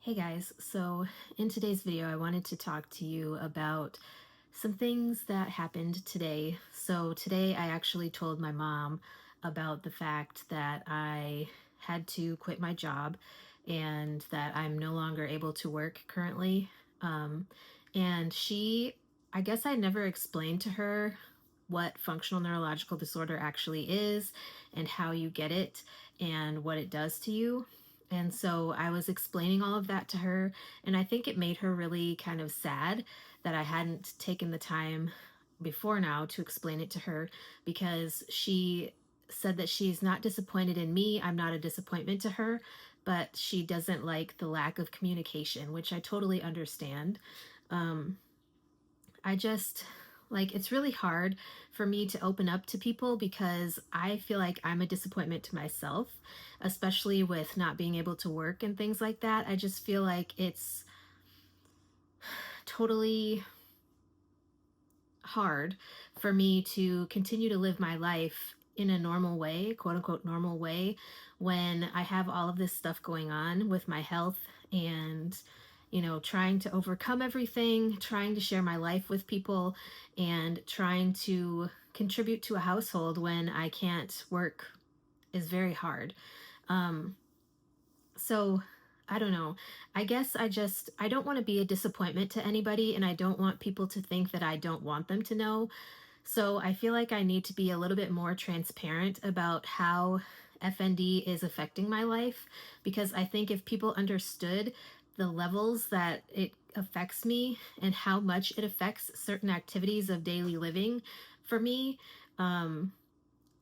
Hey guys, so in today's video, I wanted to talk to you about some things that happened today. So today I actually told my mom about the fact that I had to quit my job and that I'm no longer able to work currently. Um, and I guess I never explained to her what functional neurological disorder actually is and how you get it and what it does to you. And so I was explaining all of that to her, and I think it made her really kind of sad that I hadn't taken the time before now to explain it to her, because she said that she's not disappointed in me. I'm not a disappointment to her, but she doesn't like the lack of communication, which I totally understand. Um, I just like it's really hard for me to open up to people because I feel like I'm a disappointment to myself, especially with not being able to work and things like that. I just feel like it's totally hard for me to continue to live my life in a normal way, quote unquote normal way, when I have all of this stuff going on with my health and trying to overcome everything, trying to share my life with people, and trying to contribute to a household when I can't work is very hard. Um, so I don't know. I guess I don't want to be a disappointment to anybody, and I don't want people to think that I don't want them to know. So I feel like I need to be a little bit more transparent about how FND is affecting my life, because I think if people understood the levels that it affects me and how much it affects certain activities of daily living for me, um,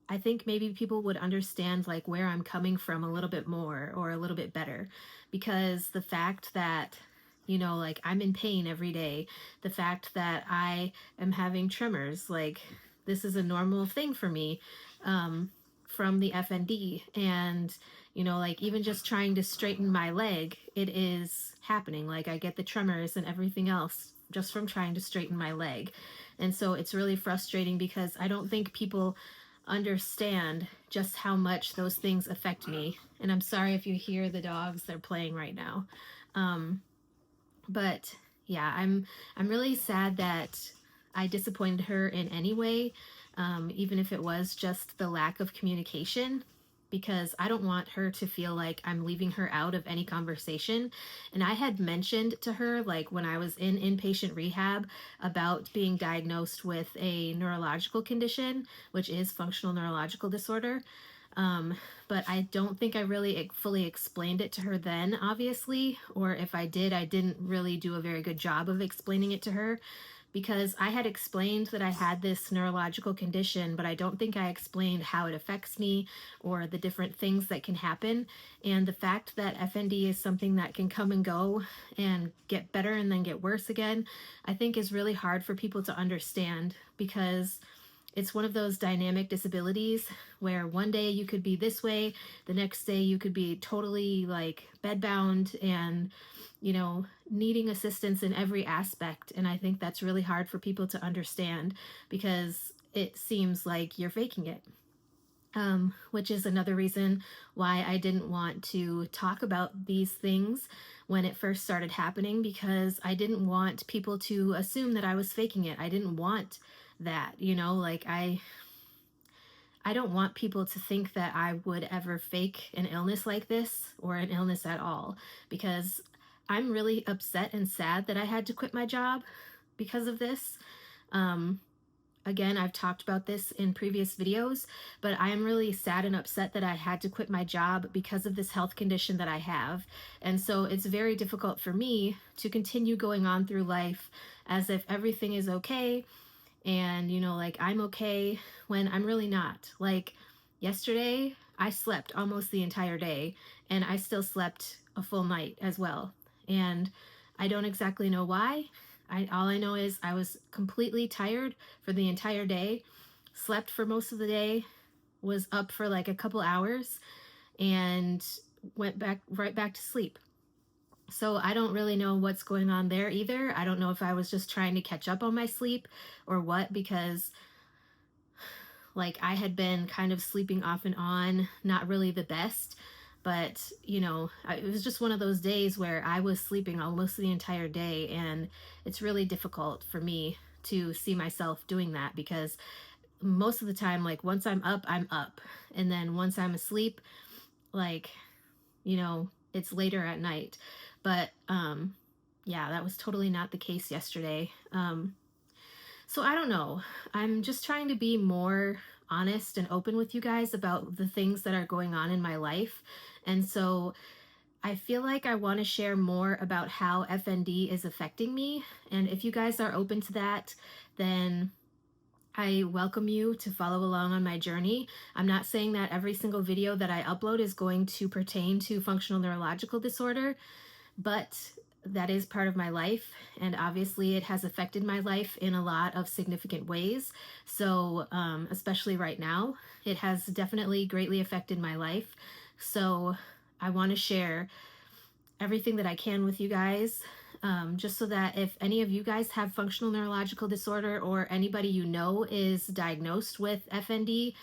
I think maybe people would understand like where I'm coming from a little bit more or a little bit better. Because the fact that like I'm in pain every day, the fact that I am having tremors, like this is a normal thing for me, um, from the FND. And like even just trying to straighten my leg, it is happening. Like I get the tremors and everything else just from trying to straighten my leg. And so it's really frustrating because I don't think people understand just how much those things affect me. And I'm sorry if you hear the dogs, they're playing right now. Um, but yeah, I'm really sad that I disappointed her in any way, even if it was just the lack of communication, because I don't want her to feel like I'm leaving her out of any conversation. And I had mentioned to her, like when I was in inpatient rehab, about being diagnosed with a neurological condition, which is functional neurological disorder. Um, but I don't think I really fully explained it to her then, obviously, or if I did, I didn't really do a very good job of explaining it to her, because I had explained that I had this neurological condition, but I don't think I explained how it affects me or the different things that can happen. And the fact that FND is something that can come and go and get better and then get worse again, I think is really hard for people to understand, because it's one of those dynamic disabilities where one day you could be this way, the next day you could be totally like bedbound and, needing assistance in every aspect. And I think that's really hard for people to understand because it seems like you're faking it. Which is another reason why I didn't want to talk about these things when it first started happening, because I didn't want people to assume that I was faking it. I didn't want that, like I don't want people to think that I would ever fake an illness like this or an illness at all, because I'm really upset and sad that I had to quit my job because of this. Um, Again, I've talked about this in previous videos, but I am really sad and upset that I had to quit my job because of this health condition that I have. And so it's very difficult for me to continue going on through life as if everything is okay and, like I'm okay when I'm really not. Like yesterday, I slept almost the entire day and I still slept a full night as well. And I don't exactly know why. All I know is I was completely tired for the entire day, slept for most of the day, was up for like a couple hours, and went back right back to sleep. So I don't really know what's going on there either. I don't know if I was just trying to catch up on my sleep or what, because like I had been kind of sleeping off and on, not really the best, But, it was just one of those days where I was sleeping almost the entire day. And it's really difficult for me to see myself doing that because most of the time, like once I'm up, I'm up. And then once I'm asleep, like, it's later at night. But yeah, that was totally not the case yesterday. So I don't know. I'm just trying to be more honest and open with you guys about the things that are going on in my life. And so I feel like I want to share more about how FND is affecting me. And if you guys are open to that, then I welcome you to follow along on my journey. I'm not saying that every single video that I upload is going to pertain to functional neurological disorder, but that is part of my life. And obviously, it has affected my life in a lot of significant ways. So, especially right now, it has definitely greatly affected my life. So, I want to share everything that I can with you guys, just so that if any of you guys have functional neurological disorder or anybody you know is diagnosed with FND,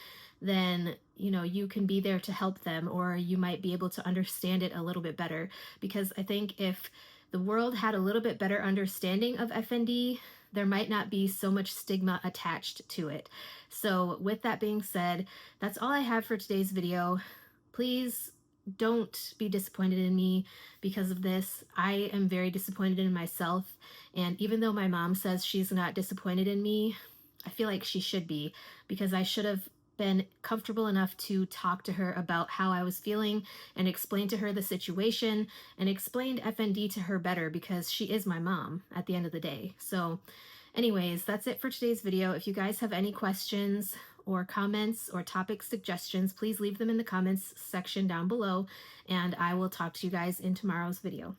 then you can be there to help them, or you might be able to understand it a little bit better. Because I think if the world had a little bit better understanding of FND, there might not be so much stigma attached to it. So with that being said, that's all I have for today's video. Please don't be disappointed in me because of this. I am very disappointed in myself. And even though my mom says she's not disappointed in me, I feel like she should be, because I should have been comfortable enough to talk to her about how I was feeling and explain to her the situation and explained FND to her better, because she is my mom at the end of the day. So anyways, that's it for today's video. If you guys have any questions or comments or topic suggestions, please leave them in the comments section down below, and I will talk to you guys in tomorrow's video.